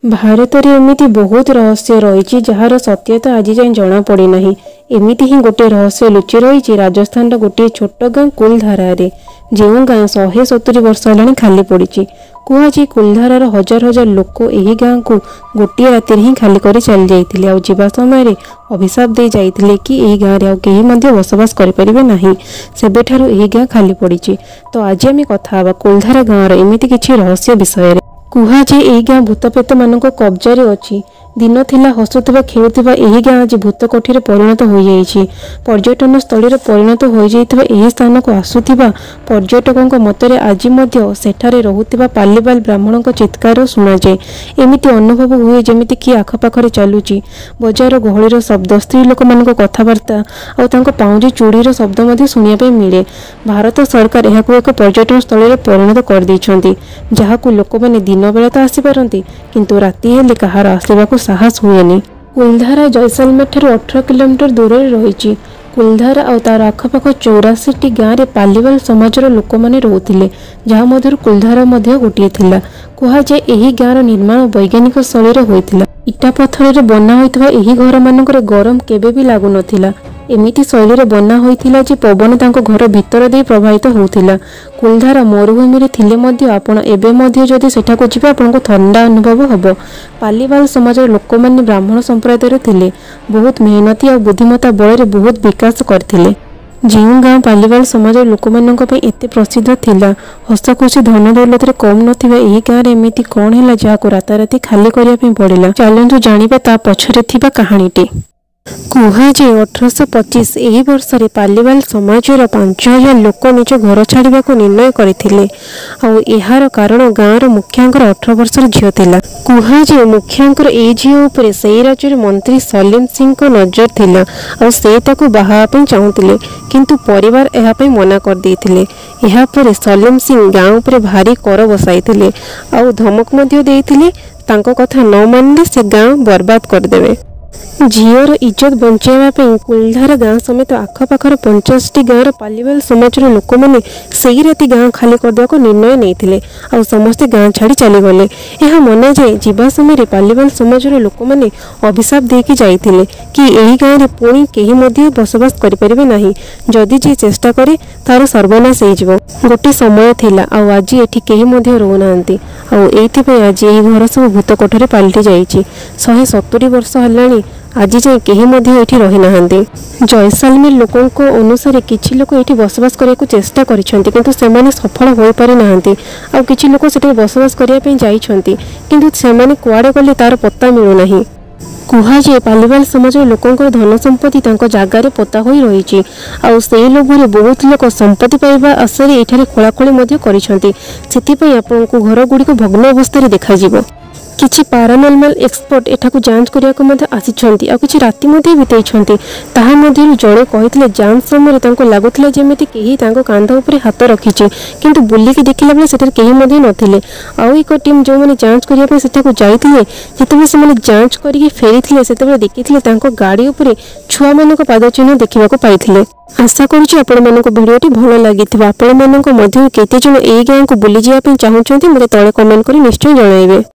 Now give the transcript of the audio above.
भारत रे एमिति बहुत रहस्य रही जार सत्यता आज जाए जना पड़ी ना। एमिति ही गोटे रहस्य लुचि रही राजस्थान गोटे छोट गाँ कुलधारा रे, जो गाँ 170 वर्ष है खाली पड़ी। कहुए कुलधारार हजार हजार लोक यही गाँ को गोटे राति ही खाली कर चली जाते और जीवा समय अभिशाप दे जाते कि यही गाँव में कहीं बसवास करें सेबेठारु यही गाँ खाली पड़ी। तो आज आम कथा कुलधारा गाँव एमती किसी रहस्य विषय में। कहुए यही गाँ भूतप्रेत मान कब्जा अच्छी। दिन थिला हसुवा खेलुवा यही गाँ आज भूत कोठी परिणत हो जाइए। पर्यटन स्थल परिणत हो जाइए यही स्थान को आसुवा पर्यटकों मतरे आज सेठारे रहुतिबा पालीबाल ब्राह्मणों चित्कार शुणा जाए। एमिति अनुभव हुए जमिति कि आखपाखरे चलुची बजार गहलीर शब्द, स्त्री लोक मान कथबार्ता और पाउजी चूड़ीर शब्द शुणा मिले। भारत सरकार यह एक पर्यटन स्थल परिणत कर देइछन्ति, जहाकु लोक माने दिन बेला तो आसीपारती किंतु राति हेले कहार आसवाक साहस हुएनी। कुलधारा जैसलमेर ठारू 18 किलोमीटर दूर रही। कुलधारा और तार आखपाख 84टी गाँव में पालीबाल समाजर लोक मैंने रोते, जहाँ मध्य कुलधारा गोटे थिला। कहुए यही गाँव निर्माण वैज्ञानिक शैली होता। इटा पत्थर बना होता यही घर मानक गरम केबे भी लागु नथिला। एमिति शैली बना होता जे पवन तांको घर भितर दे प्रभावित होता। कुलधारा मरुभूमि थिले आपण एबे जदि सेठाको जिबे आपनको ठंडा अनुभव हबो। पालीबाल समाज लोक माने ब्राह्मण संप्रदायर थिले, बहुत मेहनती और बुद्धिमत्ता बल बहुत विकास करथिले। जो गाँ पालीबाल समाज लोक मानक पई एते प्रसिद्ध थिला, हसखुशी धन दौलत रे कम नथिबा एही गाँ रे एमिति कोन हैला जाको राताराती खाली करिया पई पड़िला। चलंतु जानिबा ता पछरे थिबा कहानीटी। कहुए 1825 यही वर्ष पालीबाल समाजर 5000 लोक निज घर छाड़ा निर्णय करथिले और यार कारण गाँवर मुखियांकर 18 वर्षर झील थिला। कहुए मुखियांकर ए झील उपरे सही राज्य मंत्री सलीम सिंह को नजर थिला और से ताकू बाहा पई चाहुतिले, किंतु परिवार एहा पई मना कर देथिले। एहा परे सलीम सिंह गाँव उपरे भारी कर बसाइथिले और धमक मध्य देथिले, तांको कथा न मानले से गाँव बर्बाद कर देबे। झीवर इज्जत बचाइबा कुलधारा गाँ समेत आखपाखर 50टी गाँव पालीबाल समाजर लोक मैंने सही राति गाँ खाली करदेवा निर्णय नहीं और समस्ते गाँ छाड़ी चलीगले। यह मना जाए जीवा समय पालीबाल समाजर लोक मैंने अभिशाप देकी जाइथिले कि यही गाँव में पुणी कहीं बसवास करें ना, जदि जी चेष्टा करे तार सर्वनाश हो। गोटे समय थिला और आज एठी कहीं रोना और ये आज यही घर सब भूत कोठरी पलटि जाइए। 170 वर्ष है आज जाए कहीं रही ना। जैसालमेर लोकों अनुसार किछि लोक ये बसवास करने को चेष्टा करिसेंति किंतु सेमाने सफल हो पारि नाहांती और किछि लोक सेठी बसवास करिया पे जाइछंती किंतु सेमाने कुआडे गले तार पत्ता मिलु नाही। कहुए पालीबाल समाज लोकों धन संपत्ति जगार पोता हो रही और से लोभर बहुत लोक संपत्ति पाइबा आशार ये खोलाखोली करिसेंति। सेथिपई आपनको घर गुड़िक भग्न अवस्था देखा। किछि पारानॉर्मल एक्सपर्ट एठाकु जांच करिया आसिछंती और किछि राति बिताइछंती। ताहा मध्यरु जणे कहितले जांच समय तांको लागुतला जेमिति केही तांको कांध उपरे हाथ रखिछि किंतु बुल्लिकी देखिला बेले सेठर केही मध्ये नथिले। आउ एक टीम जो माने जांच करिया पे सेठाकु जाइथिले, जेतेबे से माने जांच करिके फेरिथिले सेतेबे देखिथिले तांको गाड़ी उपरे छुआ मानक पाद चिन्ह देखिबाको पाइथिले। आशा करुछि आपण मानक भिडियोटी भलो लागिथिबा। आपण मानक मध्ये केते जण एई गाँ को बुली जिया पे चाहुछंती मते तळे कमेंट करी निश्चय जणाइबे।